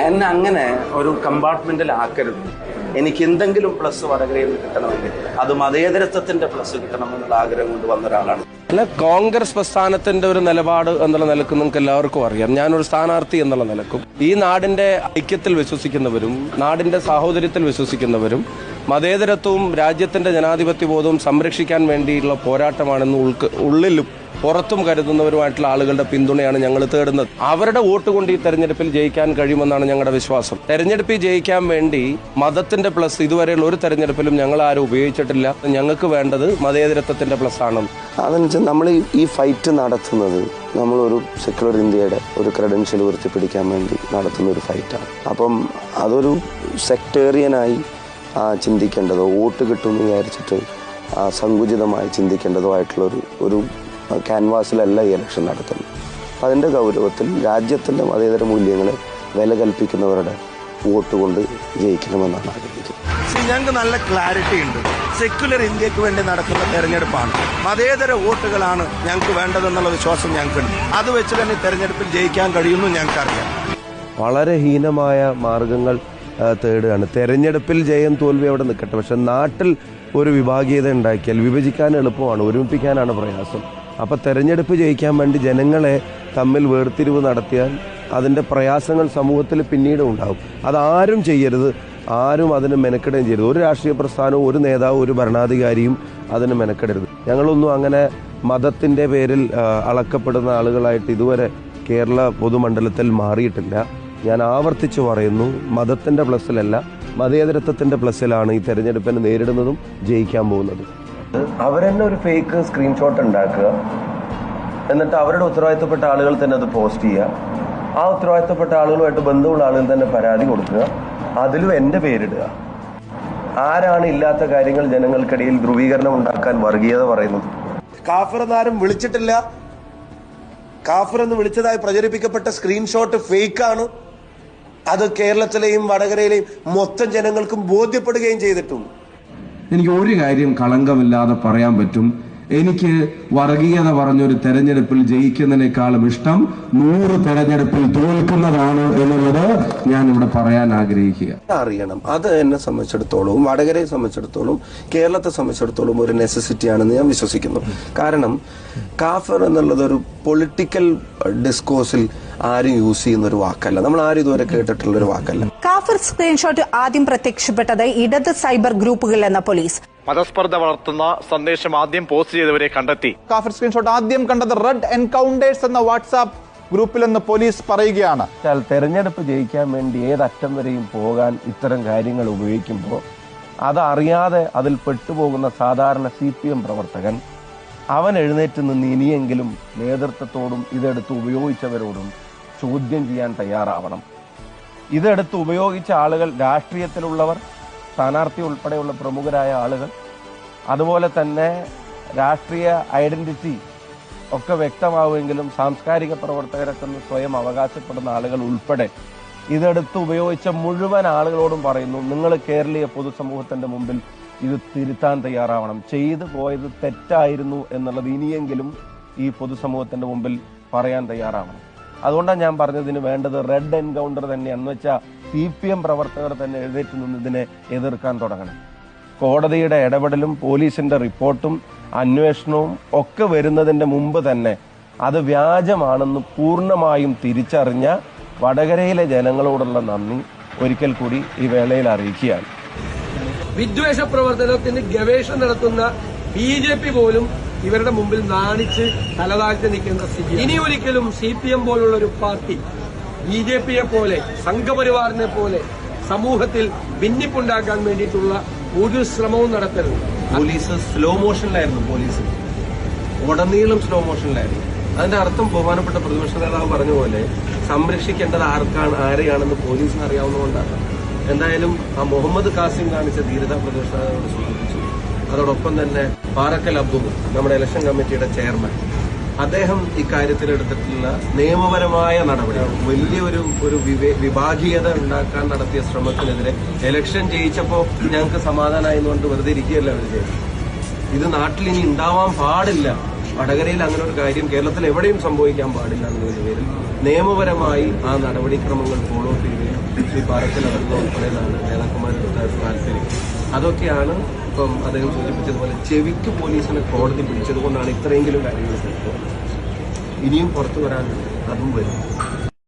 എന്നെ അങ്ങനെ ഒരു കമ്പാർട്ട്മെന്റിലാക്കരുത്. എനിക്ക് എന്തെങ്കിലും പ്ലസ് വടകരയിൽ നിന്ന് കിട്ടണമെങ്കിൽ അത് മതേതരത്വത്തിന്റെ പ്ലസ് കിട്ടണമെന്നുള്ള ആഗ്രഹം കൊണ്ട് വന്ന ഒരാളാണ്. അല്ല, കോൺഗ്രസ് പ്രസ്ഥാനത്തിന്റെ ഒരു നിലപാട് എന്നുള്ള നിലക്ക് നിങ്ങൾക്ക് എല്ലാവർക്കും അറിയാം. ഞാനൊരു സ്ഥാനാർത്ഥി എന്നുള്ള നിലക്കും ഈ നാടിന്റെ ഐക്യത്തിൽ വിശ്വസിക്കുന്നവരും നാടിന്റെ സാഹോദര്യത്തിൽ വിശ്വസിക്കുന്നവരും മതേതരത്വവും രാജ്യത്തിന്റെ ജനാധിപത്യ ബോധവും സംരക്ഷിക്കാൻ വേണ്ടിയുള്ള പോരാട്ടമാണെന്ന് ഉള്ളിലും പുറത്തും കരുതുന്നവരുമായിട്ടുള്ള ആളുകളുടെ പിന്തുണയാണ് ഞങ്ങൾ തേടുന്നത്. അവരുടെ വോട്ട് കൊണ്ട് ഈ തെരഞ്ഞെടുപ്പിൽ ജയിക്കാൻ കഴിയുമെന്നാണ് ഞങ്ങളുടെ വിശ്വാസം. തെരഞ്ഞെടുപ്പിൽ ജയിക്കാൻ വേണ്ടി മതത്തിന്റെ പ്ലസ് ഇതുവരെയുള്ള ഒരു തെരഞ്ഞെടുപ്പിലും ഞങ്ങൾ ആരും ഉപയോഗിച്ചിട്ടില്ല. ഞങ്ങൾക്ക് വേണ്ടത് മതേതരത്വത്തിന്റെ പ്ലസ് ആണ്. അതെന്ന് വെച്ചാൽ നമ്മൾ ഈ ഫൈറ്റ് നടത്തുന്നത് നമ്മളൊരു സെക്യുലർ ഇന്ത്യയുടെ ഒരു ക്രെഡൻഷ്യൽ ഉയർത്തിപ്പിടിക്കാൻ വേണ്ടി നടത്തുന്ന ഒരു ഫൈറ്റാണ്. അപ്പം അതൊരു സെക്ടേറിയനായി ചിന്തിക്കേണ്ടതോ വോട്ട് കിട്ടുമെന്ന് വിചാരിച്ചിട്ട് സങ്കുചിതമായി ചിന്തിക്കേണ്ടതോ ആയിട്ടുള്ള ഒരു ക്യാൻവാസിലല്ല ഈ ഇലക്ഷൻ നടത്തുന്നത്. അപ്പം അതിൻ്റെ ഗൗരവത്തിൽ രാജ്യത്തിൻ്റെ മതേതര മൂല്യങ്ങളെ വില കൽപ്പിക്കുന്നവരുടെ വോട്ട് കൊണ്ട് ജയിക്കണമെന്നാണ് ആഗ്രഹിക്കുന്നത്. ഞങ്ങൾക്ക് നല്ല ക്ലാരിറ്റി ഉണ്ട്. സെക്യുലർ ഇന്ത്യക്ക് വേണ്ടി നടക്കുന്ന തെരഞ്ഞെടുപ്പാണ്. മതേതര വോട്ടുകളാണ് ഞങ്ങൾക്ക് വേണ്ടതെന്നുള്ള വിശ്വാസം ഞങ്ങൾക്കുണ്ട്. അത് വെച്ച് തന്നെ തെരഞ്ഞെടുപ്പിൽ ജയിക്കാൻ കഴിയുമെന്ന് ഞങ്ങൾക്കറിയാം. വളരെ ഹീനമായ മാർഗങ്ങൾ തേടുകയാണ്. തെരഞ്ഞെടുപ്പിൽ ജയം തോൽവി അവിടെ നിൽക്കട്ടെ, പക്ഷെ നാട്ടിൽ ഒരു വിഭാഗീയത ഉണ്ടാക്കിയാൽ വിഭജിക്കാൻ എളുപ്പമാണ്, ഒരുമിപ്പിക്കാനാണ് പ്രയാസം. അപ്പോൾ തെരഞ്ഞെടുപ്പ് ജയിക്കാൻ വേണ്ടി ജനങ്ങളെ തമ്മിൽ വേർതിരിവ് നടത്തിയാൽ അതിൻ്റെ പ്രയാസങ്ങൾ സമൂഹത്തിൽ പിന്നീട് ഉണ്ടാകും. അതാരും ചെയ്യരുത്, ആരും അതിന് മെനക്കെടുകയും ചെയ്യരുത്. ഒരു രാഷ്ട്രീയ പ്രസ്ഥാനവും ഒരു നേതാവും ഒരു ഭരണാധികാരിയും അതിന് മെനക്കെടരുത്. ഞങ്ങളൊന്നും അങ്ങനെ മതത്തിൻ്റെ പേരിൽ അളക്കപ്പെടുന്ന ആളുകളായിട്ട് ഇതുവരെ കേരള പൊതുമണ്ഡലത്തിൽ മാറിയിട്ടില്ല. ഞാൻ ആവർത്തിച്ചു പറയുന്നു, മതത്തിൻ്റെ പ്ലസ്സിലല്ല മതേതരത്വത്തിൻ്റെ പ്ലസ്സിലാണ് ഈ തെരഞ്ഞെടുപ്പിനെ നേരിടുന്നതും ജയിക്കാൻ പോകുന്നത്. അവരെന്നെ ഒരു ഫേക്ക് സ്ക്രീൻഷോട്ട് ഉണ്ടാക്കുക, എന്നിട്ട് അവരുടെ ഉത്തരവാദിത്തപ്പെട്ട ആളുകൾ തന്നെ അത് പോസ്റ്റ് ചെയ്യുക, ആ ഉത്തരവാദിത്തപ്പെട്ട ആളുകളുമായിട്ട് ബന്ധമുള്ള ആളുകൾ തന്നെ പരാതി കൊടുക്കുക, അതിലും എൻ്റെ പേരിടുക. ആരാണ് ഇല്ലാത്ത കാര്യങ്ങൾ ജനങ്ങൾക്കിടയിൽ ധ്രുവീകരണം ഉണ്ടാക്കാൻ വർഗീയത പറയുന്നത്? കാഫിർ എന്നാരും വിളിച്ചിട്ടില്ല. കാഫിർ എന്ന് വിളിച്ചതായി പ്രചരിപ്പിക്കപ്പെട്ട സ്ക്രീൻഷോട്ട് ഫേക്കാണ്. അത് കേരളത്തിലെയും വടകരയിലെയും മൊത്തം ജനങ്ങൾക്കും ബോധ്യപ്പെടുകയും ചെയ്തിട്ടുണ്ട്. എനിക്ക് ഒരു കാര്യം കളങ്കമില്ലാതെ പറയാൻ പറ്റും, എനിക്ക് വർഗീയത പറഞ്ഞൊരു തെരഞ്ഞെടുപ്പിൽ ജയിക്കുന്നതിനേക്കാളും ഇഷ്ടം 100 തെരഞ്ഞെടുപ്പിൽ തോൽക്കുന്നതാണ് എന്നുള്ളത് ഞാൻ ഇവിടെ പറയാൻ ആഗ്രഹിക്കുക. അറിയണം, അത് എന്നെ സംബന്ധിച്ചിടത്തോളം വടകരയെ സംബന്ധിച്ചിടത്തോളം കേരളത്തെ സംബന്ധിച്ചിടത്തോളം ഒരു നെസസിറ്റി ആണെന്ന് ഞാൻ വിശ്വസിക്കുന്നു. കാരണം കാഫർ എന്നുള്ളത് ഒരു പൊളിറ്റിക്കൽ ഡിസ്കോഴ്സിൽ ആരും യൂസ് ചെയ്യുന്ന ഒരു വാക്കല്ല, നമ്മൾ ആരും ഇതുവരെ കേട്ടിട്ടുള്ള ഒരു വാക്കല്ല. കാഫർ സ്ക്രീൻഷോട്ട് ആദ്യം പ്രത്യക്ഷപ്പെട്ടത് ഇടത് സൈബർ ഗ്രൂപ്പുകൾ എന്ന പോലീസ് മതസ്പർദ്ധ വളർത്തുന്ന സന്ദേശം ആദ്യം പോസ്റ്റ് ചെയ്തവരെ കണ്ടെത്തി. കാഫർ സ്ക്രീൻഷോട്ട് ആദ്യം കണ്ടത് റെഡ് എൻകൗണ്ടേഴ്സ് എന്ന വാട്സാപ്പ് ഗ്രൂപ്പിലെന്ന് പോലീസ് പറയുകയാണ്. തെരഞ്ഞെടുപ്പ് ജയിക്കാൻ വേണ്ടി ഏതറ്റം വരെയും പോകാൻ ഇത്തരം കാര്യങ്ങൾ ഉപയോഗിക്കുമ്പോൾ അതറിയാതെ അതിൽ പെട്ടുപോകുന്ന സാധാരണ CPM പ്രവർത്തകൻ അവൻ എഴുന്നേറ്റ് നിന്ന് ഇനിയെങ്കിലും നേതൃത്വത്തോടും ഇതെടുത്ത് ഉപയോഗിച്ചവരോടും ചോദ്യം ചെയ്യാൻ തയ്യാറാവണം. ഇതെടുത്ത് ഉപയോഗിച്ച ആളുകൾ രാഷ്ട്രീയത്തിലുള്ളവർ, സ്ഥാനാർത്ഥി ഉൾപ്പെടെയുള്ള പ്രമുഖരായ ആളുകൾ, അതുപോലെ തന്നെ രാഷ്ട്രീയ ഐഡന്റിറ്റി ഒക്കെ വ്യക്തമാവുമെങ്കിലും സാംസ്കാരിക പ്രവർത്തകരൊക്കെ സ്വയം അവകാശപ്പെടുന്ന ആളുകൾ ഉൾപ്പെടെ ഇതെടുത്ത് ഉപയോഗിച്ച മുഴുവൻ ആളുകളോടും പറയുന്നു, നിങ്ങൾ കേരളീയ പൊതുസമൂഹത്തിന്റെ മുമ്പിൽ ഇത് തിരുത്താൻ തയ്യാറാവണം. ചെയ്തു പോയത് തെറ്റായിരുന്നു എന്നുള്ളത് ഇനിയെങ്കിലും ഈ പൊതുസമൂഹത്തിന്റെ മുമ്പിൽ പറയാൻ തയ്യാറാവണം. അതുകൊണ്ടാണ് ഞാൻ പറഞ്ഞതിന് വേണ്ടത് റെഡ് എൻകൗണ്ടർ തന്നെയാണെന്ന് വെച്ചാൽ CPM പ്രവർത്തകർ തന്നെ എഴുന്നേറ്റ് നിന്ന് ഇതിനെ എതിർക്കാൻ തുടങ്ങണം. കോടതിയുടെ ഇടപെടലും പോലീസിന്റെ റിപ്പോർട്ടും അന്വേഷണവും ഒക്കെ വരുന്നതിന്റെ മുമ്പ് തന്നെ അത് വ്യാജമാണെന്ന് പൂർണ്ണമായും തിരിച്ചറിഞ്ഞ വടകരയിലെ ജനങ്ങളോടുള്ള നന്ദി ഒരിക്കൽ കൂടി ഈ വേളയിൽ അറിയിക്കുകയാണ്. വിദ്വേഷ പ്രവർത്തനത്തിന് ഗവേഷണം നടത്തുന്ന BJP പോലും ഇവരുടെ മുമ്പിൽ നാണിച്ച് തലതാഴ്ത്തി നിൽക്കുന്ന സ്ഥിതി. ഇനി ഒരിക്കലും CPM പോലുള്ള ഒരു പാർട്ടി BJPയെ പോലെ സംഘപരിവാറിനെ പോലെ സമൂഹത്തിൽ ഭിന്നിപ്പുണ്ടാക്കാൻ വേണ്ടിയിട്ടുള്ള ഒരു ശ്രമവും നടത്തരുത്. പോലീസ് സ്ലോ മോഷനിലായിരുന്നു, പോലീസ് ഉടനീളം സ്ലോ മോഷനിലായിരുന്നു. അതിന്റെ അർത്ഥം ബഹുമാനപ്പെട്ട പ്രതിപക്ഷ നേതാവ് പറഞ്ഞ പോലെ സംരക്ഷിക്കേണ്ടത് ആരെയാണെന്ന് പോലീസിന് അറിയാവുന്നതുകൊണ്ടാണ്. എന്തായാലും ആ മുഹമ്മദ് കാസിം കാണിച്ച ധീരത പ്രതിപക്ഷ നേതാവിനോട് സൂചിപ്പിച്ചു. അതോടൊപ്പം തന്നെ പാറക്കൽ അബ്ദുൾ, നമ്മുടെ ഇലക്ഷൻ കമ്മിറ്റിയുടെ ചെയർമാൻ, അദ്ദേഹം ഇക്കാര്യത്തിൽ എടുത്തിട്ടുള്ള നിയമപരമായ നടപടികൾ വലിയൊരു വിഭാഗീയത ഉണ്ടാക്കാൻ നടത്തിയ ശ്രമത്തിനെതിരെ ഇലക്ഷൻ ജയിച്ചപ്പോൾ ഞങ്ങൾക്ക് സമാധാനമായതുകൊണ്ട് വെറുതെ ഇരിക്കുകയല്ല അവർ ചെയ്തത്. ഇത് നാട്ടിൽ ഇനി ഉണ്ടാവാൻ പാടില്ല. വടകരയിൽ അങ്ങനെ ഒരു കാര്യം കേരളത്തിൽ എവിടെയും സംഭവിക്കാൻ പാടില്ല എന്നതിന്റെ പേരിൽ നിയമപരമായി ആ നടപടിക്രമങ്ങൾ ഫോളോ ചെയ്യുകയും ശ്രീ പാറക്കൽ അടക്കം ഉൾപ്പെടെയാണ് നേതാക്കന്മാരുടെ താല്പര്യം. അതൊക്കെയാണ് ഇപ്പം അദ്ദേഹം സൂചിപ്പിച്ചതുപോലെ ചെവിക്ക് പോലീസിനെ കോടതി പിടിച്ചതുകൊണ്ടാണ് ഇത്രയെങ്കിലും കാര്യങ്ങൾ ഇനിയും പുറത്തു വരാനുണ്ട്, അതും വരും.